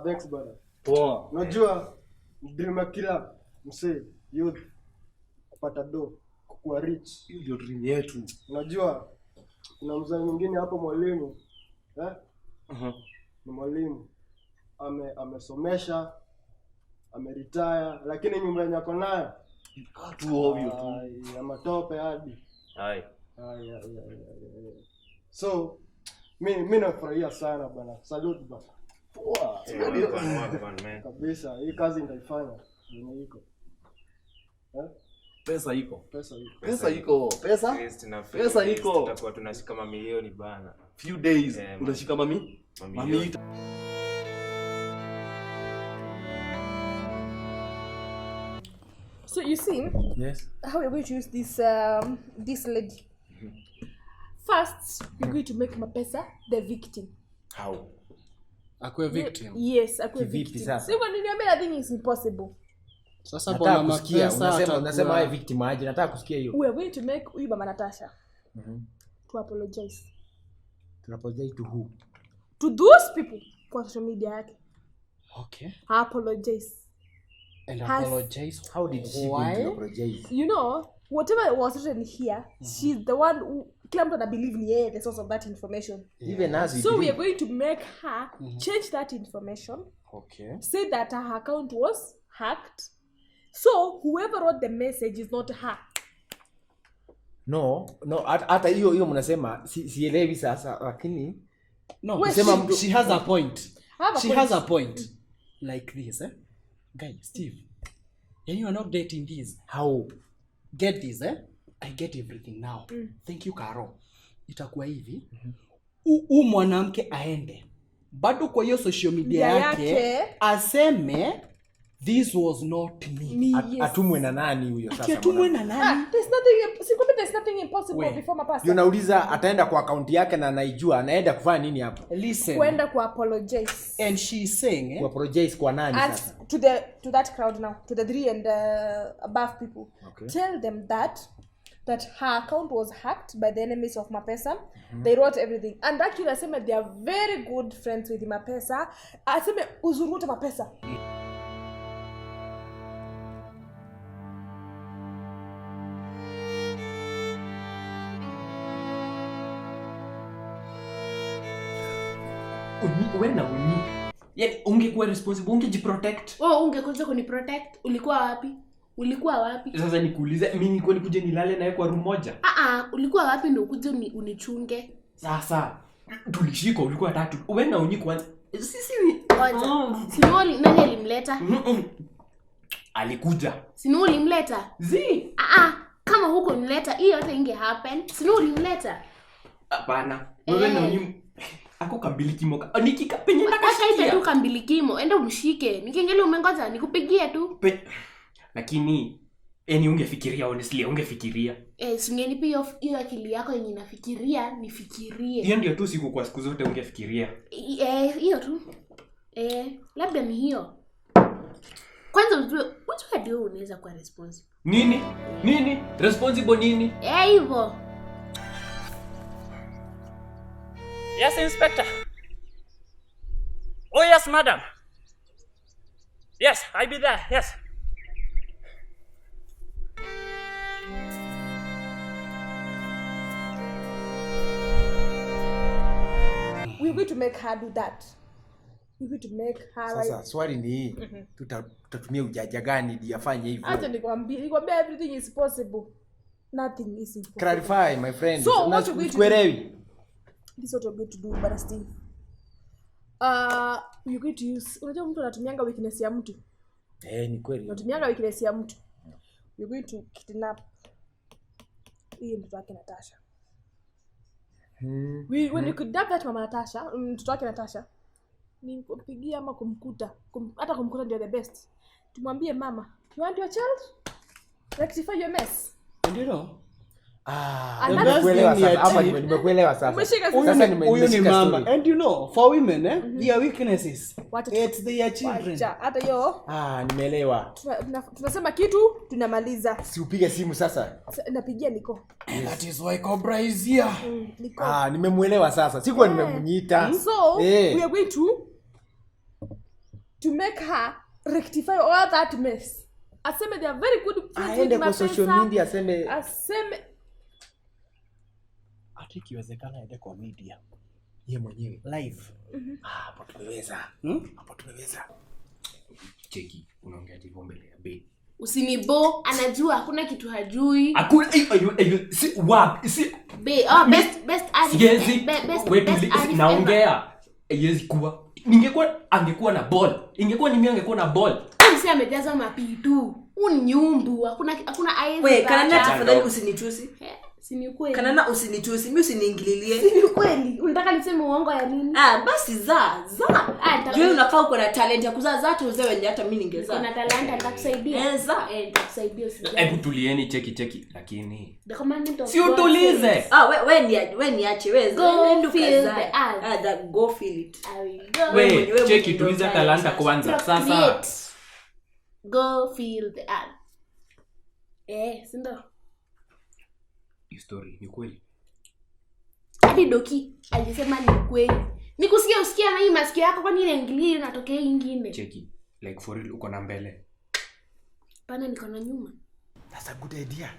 thanks bana. Poa. Unajua dream kila msee youth kupata do kuwa rich. Hiyo ndio dream yetu. Unajua kuna mzee mwingine hapo mwalimu ni mwalimu amesomesha ameretire lakini nyumba yako nayo tu ovyo tu. Ya matope hadi. Hai. So mimi nafurahia sana bana. Salute bana. Poa. Kabisa hii kazi nitaifanya. Ni iko. Pesa iko. Pesa iko. Tutakuwa tunashika mamilioni bana. Few days unashika mami. So you see, yes, how we're going to use this lady. First, we're going to make MAPESA the victim. How? Akwe victim. Yes, akwe victim. So when you mean, I think it's impossible. Sasa bona MAPESA unasema wewe victim aje? Nataka kusikia hiyo. We are going to make huyu mama Natasha to apologize. To apologize to who? To those people kwa social media yake. Okay. Apologize. And apologize. How did she apologize? You know, whatever was written here, she's the one who claimed to believe the source of that information. Even as so we are going to make her change that information. Okay. Say that her account was hacked. So whoever wrote the message is not her. No, hata hiyo mnasema sielewi sasa lakini no, she has a point. Has a point like this, Guys, Steve, and you are not dating this. How? Get this, I get everything now. Thank you, Karo. Itakuwa hivi. Mwanamke aende. Bado kwa hiyo social media yake aseme this was not me. Atumwe na nani huyo sasa? Atumwe na nani? There's nothing impossible before MAPESA. Unauliza ataenda kwa account yake na anaijua anaenda kufanya nini hapo? Listen. Kwenda ku apologize. And she is saying ku apologize kwa nani sasa? To that crowd now, to the 3 and above people. Okay. Tell them that her account was hacked by the enemies of MAPESA. They wrote everything. And actually I say they are very good friends with MAPESA. I say uzurute MAPESA. Wenda uni. Yaani ungekuwa responsible, ungejiprotect. Ungekuja kuniprotect. Ulikuwa wapi? Sasa nikuulize, mimi nilikuwa nikuje nilale naye kwa room moja? Ulikuwa wapi ndio ukuje unichunge? Sasa tulishika ulikuwa 3. Wenda uni kwanza. Sisi Sinoli nani alimleta? Alikuja. Sinoli mleta? Kama huko nileta, hiyo hata inge happen. Sinoli mleta? Hapana. Wewe na uni ako kambilikimo. Nikikapenye nakashaita tu kambilikimo. Enda umshike. Nikiangalia umengoja nikupigie tu. Lakini ungefikiria honestly, ungefikiria. Singenipa hiyo akili yako yenye nafikiria, nifikirie. Hiyo ndio tu siku kwa siku zote ungefikiria. Hiyo tu. Labda ni hiyo. Kwanza ujue ndio unaweza kuwa responsible. Nini? Responsible nini? Hivyo. Yes, Inspector. Oh, yes, madam. Yes, I'll be there. Yes. We're going to make her do that. We're going to make her. Sasa swali ni hii. Tutatumia ujaja gani ili afanye hivyo? Acha nikwambie everything is possible. Nothing is impossible. Clarify, my friend. So what you going to do? This is what we're going to do, but Steve. You're going to use. Unajua mtu anatumianga weakness ya mtu. Ni kweli. Anatumianga weakness ya mtu. You're going to kidnap huyo mtoto wake Natasha. When you kidnap that mama Natasha, mtoto wake Natasha, ni kumpigia ama kumkuta. Hata kumkuta ndio the best. Tumwambie mama, you want your child? Rectify your mess. And you know? Nimekuelewa sasa. Huyu ni mama. And you know, for women, their weaknesses, it's their children. Hata yo. Nimeelewa. Tunasema kitu, tunamaliza. Si upige simu sasa. Napigia Niko. That is why Cobra is here. Nimemuelewa sasa. Sikuwa nimemunyita. So, we are going to to make her rectify all that mess. Aseme they are very good friends Aende with kwa social MAPESA. media aseme Hata ikiwezekana aende kwa media. yeye mwenyewe. Live. Hapo tumeweza. Hapo tumeweza. Cheki, unaongea hivyo mbele ya bei. Usinibo, anajua hakuna kitu hajui. Hakuna si wapi si Be, best artist. Siwezi. Best Wetu artist naongea. Haiwezi kuwa. Angekuwa na ball. Ingekuwa ni mimi angekuwa na ball. Msi amejaza mapitu. Unyumbu, hakuna eyes. Wewe kanana tafadhali usinitusi. Si ni kweli. Kanana usinitusi, mimi usiniingililie. Si ni kweli. Unataka niseme uongo ya nini? Basi za. Juu unakaa uko na talent ya kuzaa tu uzee wenye hata mimi ningezaa. Kuna talanta nitakusaidia. Nitakusaidia usijali. Hebu tulieni cheki lakini. The commandment of Si utulize. Wewe niache wewe. Go feel the earth. Go feel it. I will go. Wewe cheki tuliza talanta kwanza. Sasa go feel the earth. Sindo. Story ni kweli. Hadi Doki alisema ni kweli. Nikusikia usikia na hii masikio yako kwa nini inaingilia inatokea nyingine? Cheki. Like for real uko na mbele. Pana niko na nyuma. That's a good idea.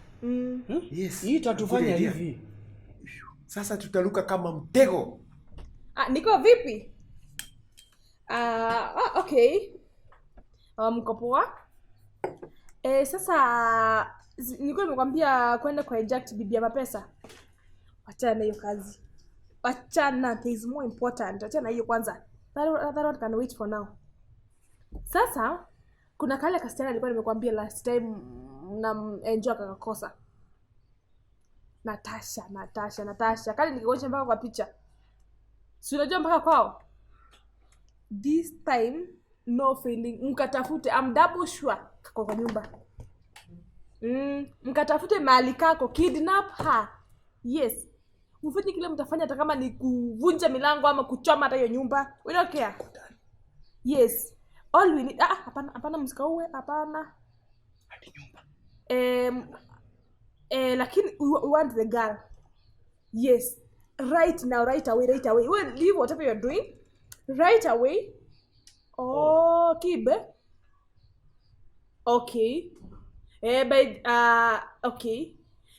Yes. Hii itatufanya hivi. Sasa tutaruka kama mtego. Niko vipi? Okay. Mko poa? Sasa nilikuwa nimekwambia kwenda kwa eject bibi ya MAPESA. Achana na hiyo kazi. Achana, there is more important. Achana hiyo kwanza. That one can wait for now. Sasa kuna kale kasichana nilikuwa nimekwambia last time na enjoy akakosa. Natasha. Kale nikikuonyesha mpaka kwa picha. Si unajua mpaka kwao? This time no failing. Mkatafute, I'm double sure kwa nyumba. Mkatafute mahali kako, kidnap her. Yes. Mfanye kile mtafanya hata kama ni kuvunja milango ama kuchoma hata hiyo nyumba. We don't care. Yes. All we need hapana msikauwe, hapana. Hadi nyumba. Lakini we want the girl. Yes. Right now, right away. Well, leave whatever you're doing. Right away. Kibe. Okay. Okay.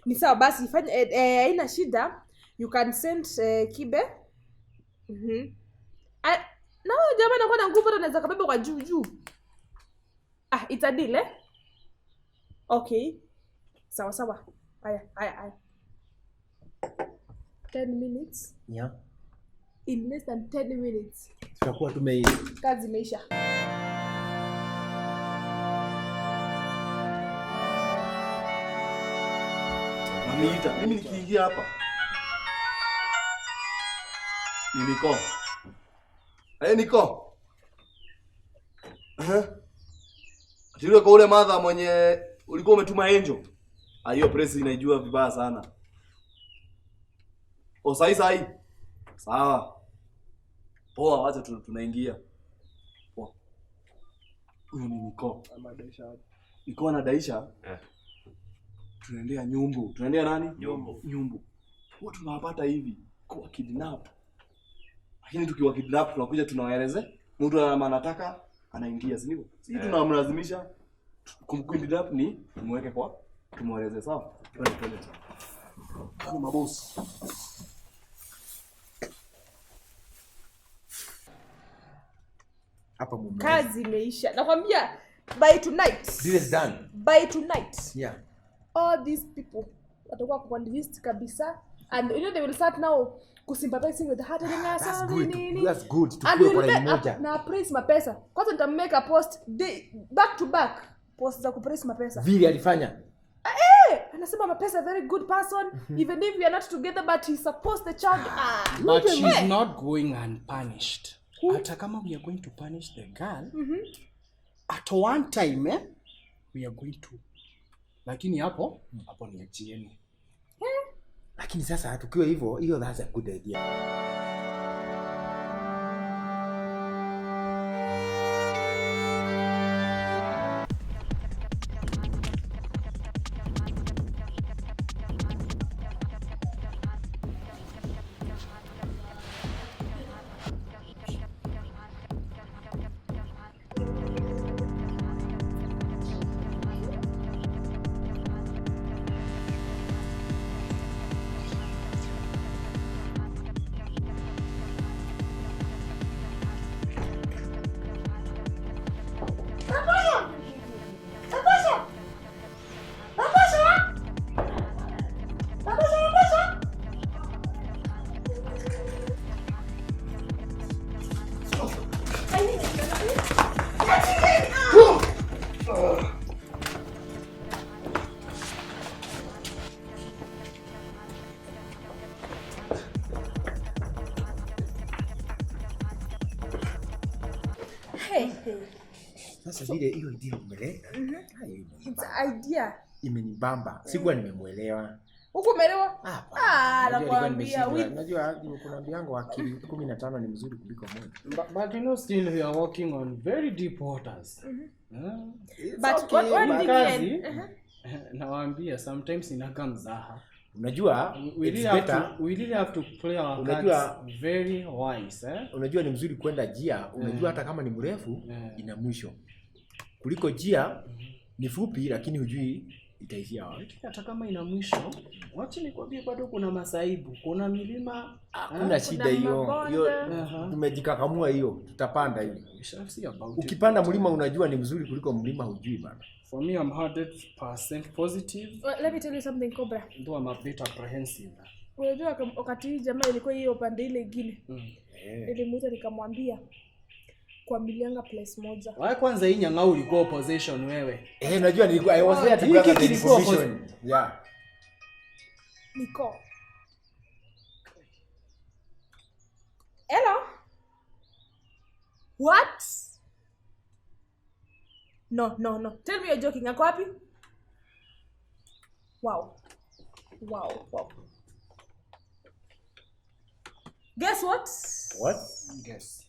Ni sawa basi fanya haina shida. You can send Kibe. Na jamaa anakuwa na nguvu anaweza kabeba kwa juu. It's a deal eh? Okay. Sawa. Haya. 10 minutes. Yeah. In less than 10 minutes. Tutakuwa Kazi imeisha. Niita. Mimi nikiingia hapa. Ni Niko. Niko. Atiwe kwa ule madha mwenye ulikuwa umetuma Angel. Hiyo press inaijua vibaya sana. Sai. Sawa. Poa, wacha tunaingia. Poa. Huyo ni Niko. Niko anadaisha. Tunaendea nyumbu. Tunaendea nani? Nyumbu. Huwa tunawapata hivi kwa kidnap. Lakini tukiwa kidnap tunakuja tunawaeleza mtu anataka anaingia, si ndivyo? Sisi tunamlazimisha kumkidnap ni tumweke kwa tumweleze sawa? Twende. Kama mabosi. hapa mume. Kazi imeisha. Nakwambia by tonight. This is done. By tonight. Yeah. All these people watakuwa kwa list kabisa, and you know they will start now kusympathizing with her. That's good. That's good. And Tukue kwa line moja. na praise MAPESA. Kwanza nitamake a post back to back post za kupraise MAPESA. Vile alifanya. Anasema MAPESA very good person, even if we are not together, but he supports the child. But she's not going unpunished. Hata kama we are going to punish the girl, at one time we are going to. Lakini hapo niachieni. Lakini sasa tukiwa hiyo that's a good idea. Hey. Sasa vile hiyo idea umeleta. It's idea. Imenibamba. Sikuwa nimemuelewa. Huko umeelewa? Nakwambia unajua kuna mbiango akili 15 ni mzuri kuliko moja. But you know still we are working on very deep waters. But what did you nawaambia sometimes inakaa mzaha. Unajua we really have to play our cards very wise, Unajua ni mzuri kwenda jia, unajua hata kama ni mrefu ina mwisho. Kuliko jia ni fupi lakini hujui itaishia wapi. Hata kama ina mwisho, wacha nikwambie bado kuna masaibu, kuna milima, kuna shida hiyo. Hiyo tumejikakamua hiyo, tutapanda hiyo. Ukipanda mlima unajua ni mzuri kuliko mlima hujui bana. For me I'm 100% positive. Well, let me tell you something, Cobra. Though I'm a bit apprehensive. Unajua wakati hii jamaa ilikuwa hiyo pande ile nyingine. Nilimuita nikamwambia kwa milianga place moja. Wae kwanza hii nyang'au ulikuwa opposition wewe. Unajua nilikuwa I was there to gather the information. Yeah. Niko. Hello? What? No. Tell me you're joking. Ako wapi? Wow. Guess what? What? Guess.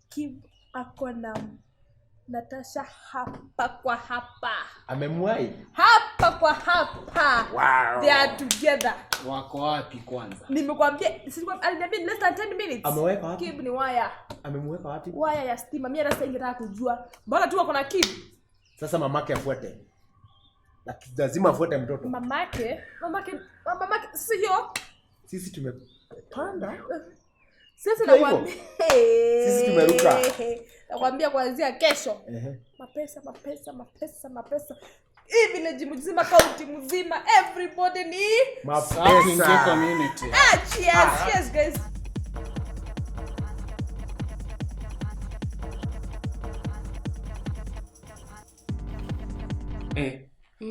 Kim ako na Natasha hapa kwa hapa. Amemwai? Hapa kwa hapa. Wow. They are together. Wako wapi kwanza? Nimekwambia aliniambia less than 10 minutes. Ameweka wapi? Kim ni waya. Amemweka wapi? Waya ya stima. Mimi hata singetaka kujua. Mbona tu wako na Kim? Sasa mamake afuate. Lazima afuate mtoto. Mamake sio. Sisi tumepanda. Sisi nakwambia. Sisi tumeruka. Nakwambia kuanzia kesho. Mapesa. Hii village mzima, county mzima, everybody ni mapesa community. Cheers guys.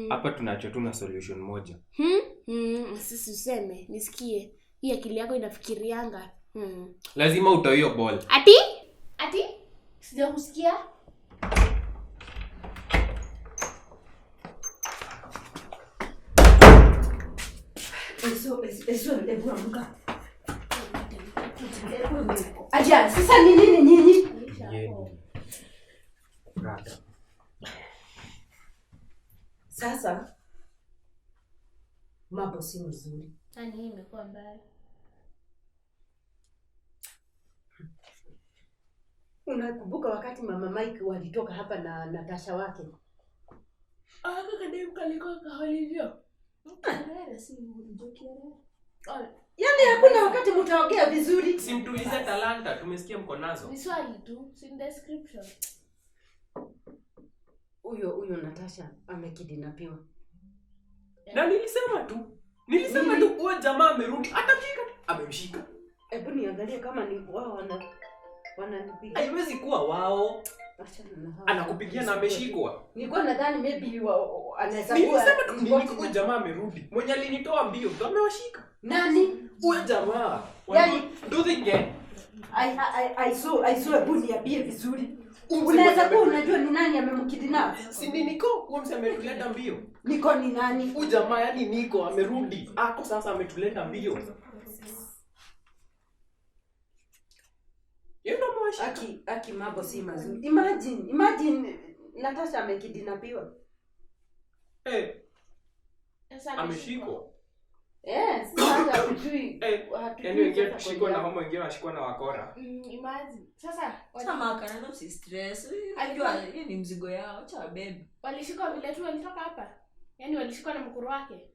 Hapa tunachotuna solution moja. Sisi useme, nisikie. Hii akili yako inafikirianga. Lazima utoe hiyo ball. Ati? Sijakusikia. Ebu amka. Aja, sasa ni nini nyinyi? Sasa mambo si mzuri. Hii imekuwa mbaya. Unakumbuka wakati mama Mike walitoka hapa na Natasha wake? Kadem kaliko kahalivyo. Yaani hakuna wakati mtaongea vizuri. Simtulize talanta, tumesikia mko nazo. Ni swali tu, si description. Huyo Natasha amekidnapiwa. Na nilisema tu huyo jamaa amerudi, atashika, amemshika. Hebu niangalie kama ni wao wananipigia. Haiwezi kuwa wao. Anakupigia na ameshikwa. Nilikuwa nadhani maybe anaweza kuwa. Nilisema tu huyo jamaa amerudi. Mwenye alinitoa mbio ndo amewashika. Nani? Huyo jamaa. Yaani do the game. I saw hebu niambie vizuri. Unaweza kuwa unajua ni nani amemkidnap? Si ni Niko, huyo mse ametuleta mbio. Niko ni nani? Huyo jamaa yani Niko amerudi. Ako sasa ametuleta mbio. Aki mambo si mazuri. Imagine Natasha amekidnapiwa. Ameshikwa. Sasa hujui. Yaani wengine kushikwa na homo, wengine washikwa na wakora. Imagine. Sasa makana na si stress. Unajua hii ni mzigo yao, acha wabebe. Walishikwa vile tu walitoka hapa. Yaani walishikwa na mkuru wake.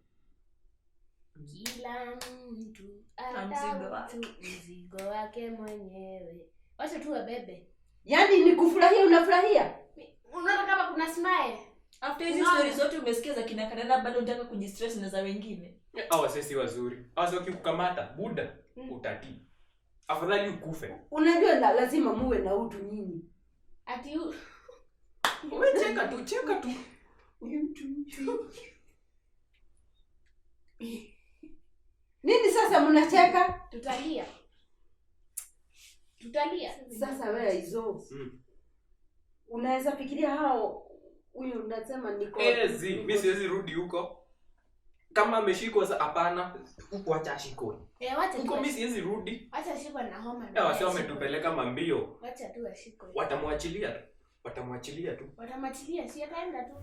Kila mtu ana mzigo wake mwenyewe. Wacha tu wabebe. Yaani ni kufurahia, unafurahia? Unaona kama kuna smile. After hizi stories zote umesikia za kina Kanana, bado unataka kujistress na za wengine. Hawa sisi wazuri. Hawa wakikukamata buda utatii. Afadhali ukufe. Unajua lazima muwe na utu nyinyi. Ati wewe cheka tu. Nini sasa mnacheka? Tutalia. Sasa wewe hizo. Unaweza fikiria hao huyu unasema niko. Mimi siwezi rudi huko. Kama ameshikwa sasa hapana, wacha ashikwe. Wacha huko mimi siwezi rudi. Wacha ashikwe na homa na. Wase wametupeleka mambio. Wacha tu ashikwe. Watamwachilia tu. Watamwachilia si ataenda tu.